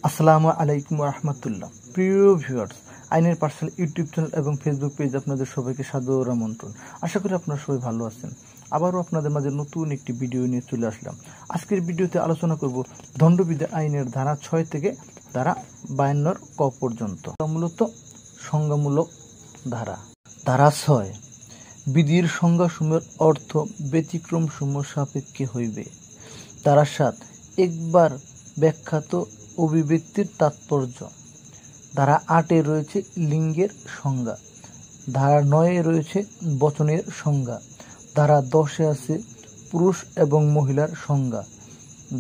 আসসালামু আলাইকুম রহমতুল্লাহ। প্রিয় ভিউয়ার্স, আইনের পাঠশালা ইউটিউব চ্যানেল এবং ফেসবুক পেজ আপনাদের সবাইকে সাদর আমন্ত্রণ। আশা করি আপনারা সবাই ভালো আছেন। আবারও আপনাদের মাঝে নতুন একটি ভিডিও নিয়ে চলে আসলাম। আজকের ভিডিওতে আলোচনা করব দণ্ডবিধি আইনের ধারা 6 থেকে ধারা 52 ক পর্যন্ত, মূলত সংজ্ঞামূলক ধারা। ধারা 6, বিধির সংজ্ঞাসমূহের অর্থ ব্যতিক্রমসমূহ সাপেক্ষে হইবে। ধারা 7, একবার ব্যাখ্যাত অভিব্যক্তির তাৎপর্য। ধারা 8-এ রয়েছে লিঙ্গের সংজ্ঞা। ধারা 9-এ রয়েছে বচনের সংজ্ঞা। ধারা 10-এ আছে পুরুষ এবং মহিলার সংজ্ঞা।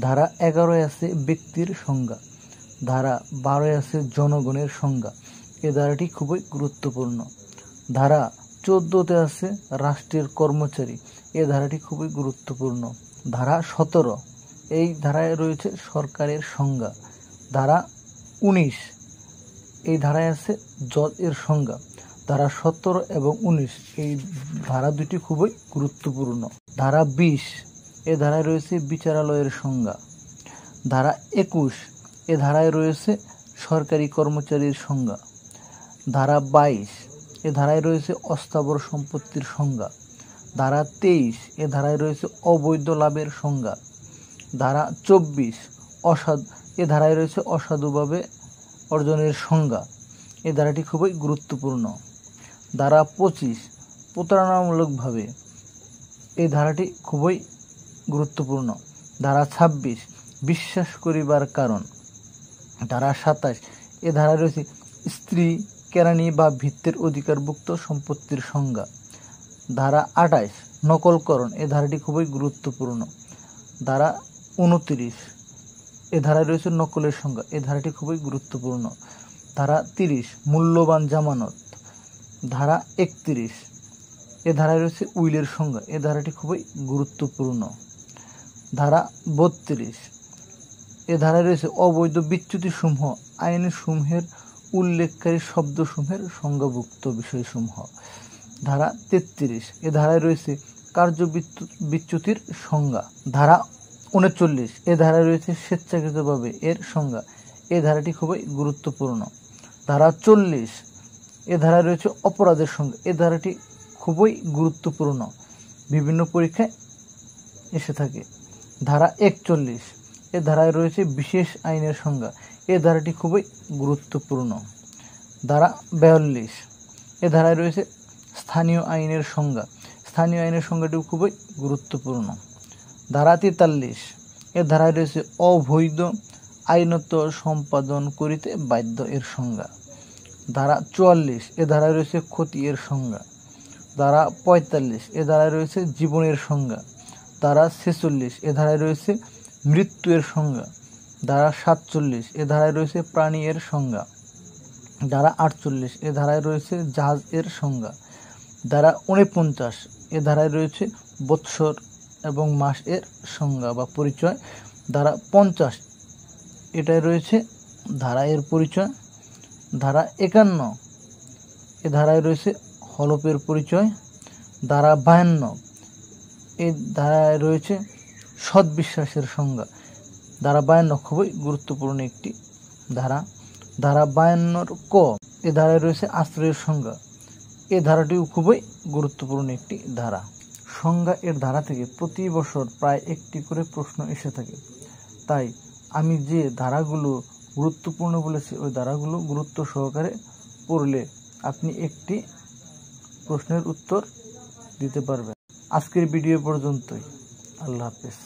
ধারা 11-এ আছে ব্যক্তির সংজ্ঞা। ধারা 12-এ আছে জনগণের সংজ্ঞা। এ ধারাটি খুবই গুরুত্বপূর্ণ। ধারা 14-তে আছে রাষ্ট্রের কর্মচারী। এ ধারাটি খুবই গুরুত্বপূর্ণ। ধারা 17, এই ধারায় রয়েছে সরকারের সংজ্ঞা। ধারা 19, এই ধারায় আছে জজ এর সংজ্ঞা। ধারা 17 এবং 19, এই ধারা দুটি খুবই গুরুত্বপূর্ণ। ধারা 20, এ ধারায় রয়েছে বিচারালয়ের সংজ্ঞা। ধারা 21, এ ধারায় রয়েছে সরকারি কর্মচারীর সংজ্ঞা। ধারা 22, এ ধারায় রয়েছে অস্থাবর সম্পত্তির সংজ্ঞা। ধারা 23, এ ধারায় রয়েছে অবৈধ লাভের সংজ্ঞা। ধারা 24, এ ধারায় রয়েছে অসাধুভাবে অর্জনের সংজ্ঞা। এই ধারাটি খুবই গুরুত্বপূর্ণ। ধারা 25, প্রতারণামূলকভাবে। এই ধারাটি খুবই গুরুত্বপূর্ণ। ধারা 26, বিশ্বাস করিবার কারণ। ধারা 27, এ ধারায় রয়েছে স্ত্রী, কেরানি বা ভিত্তির অধিকারভুক্ত সম্পত্তির সংজ্ঞা। ধারা 28, নকলকরণ। এ ধারাটি খুবই গুরুত্বপূর্ণ। ধারা 29, এ ধারায় রয়েছে নকলের সংজ্ঞা। এ ধারাটি খুবই গুরুত্বপূর্ণ। ধারা 30, মূল্যবান জামানত। ধারা 31, এ ধারায় রয়েছে উইলের সংজ্ঞা। এ ধারাটি খুবই গুরুত্বপূর্ণ। ধারা 32, এ ধারায় রয়েছে অবৈধ বিচ্যুতিসমূহ আইনসমূহের উল্লেখকারী শব্দসমূহের সংজ্ঞাভুক্ত বিষয়সমূহ। ধারা 33, এ ধারায় রয়েছে কার্য বিচ্যুতির সংজ্ঞা। ধারা 39, এ ধারায় রয়েছে স্বেচ্ছাকৃতভাবে এর সংজ্ঞা। এ ধারাটি খুবই গুরুত্বপূর্ণ। ধারা 40, এ ধারায় রয়েছে অপরাধের সংজ্ঞা। এ ধারাটি খুবই গুরুত্বপূর্ণ, বিভিন্ন পরীক্ষায় এসে থাকে। ধারা 41, এ ধারায় রয়েছে বিশেষ আইনের সংজ্ঞা। এ ধারাটি খুবই গুরুত্বপূর্ণ। ধারা 42, এ ধারায় রয়েছে স্থানীয় আইনের সংজ্ঞা। স্থানীয় আইনের সংজ্ঞাটিও খুবই গুরুত্বপূর্ণ। ধারা 43, এ ধারায় রয়েছে অবৈধ আইনত সম্পাদন করিতে বাধ্য এর সংজ্ঞা। ধারা 44, এ ধারায় রয়েছে ক্ষতি এর সংজ্ঞা। ধারা 45, এ ধারায় রয়েছে জীবনের সংজ্ঞা। ধারা 46, এ ধারায় রয়েছে মৃত্যু এর সংজ্ঞা। ধারা 47, এ ধারায় রয়েছে প্রাণী এর সংজ্ঞা। ধারা 48, এ ধারায় রয়েছে জাহাজ এর সংজ্ঞা। ধারা 49, এ ধারায় রয়েছে বৎসর এবং মাস এর সংজ্ঞা বা পরিচয়। ধারা 50, এটাই রয়েছে ধারা এর পরিচয়। ধারা 51, এ ধারায় রয়েছে হলফের পরিচয়। ধারা 52, এই ধারায় রয়েছে সৎবিশ্বাসের সংজ্ঞা। ধারা 52 খুবই গুরুত্বপূর্ণ একটি ধারা। ধারা 52 ক, এ ধারায় রয়েছে আশ্রয়ের সংজ্ঞা। এ ধারাটিও খুবই গুরুত্বপূর্ণ একটি ধারা। সংজ্ঞা এর ধারা থেকে প্রতি বছর প্রায় একটি করে প্রশ্ন এসে থাকে। তাই আমি যে ধারাগুলো গুরুত্বপূর্ণ বলেছি, ওই ধারাগুলো গুরুত্ব সহকারে পড়লে আপনি একটি প্রশ্নের উত্তর দিতে পারবেন। আজকের ভিডিও পর্যন্তই। আল্লাহ হাফেজ।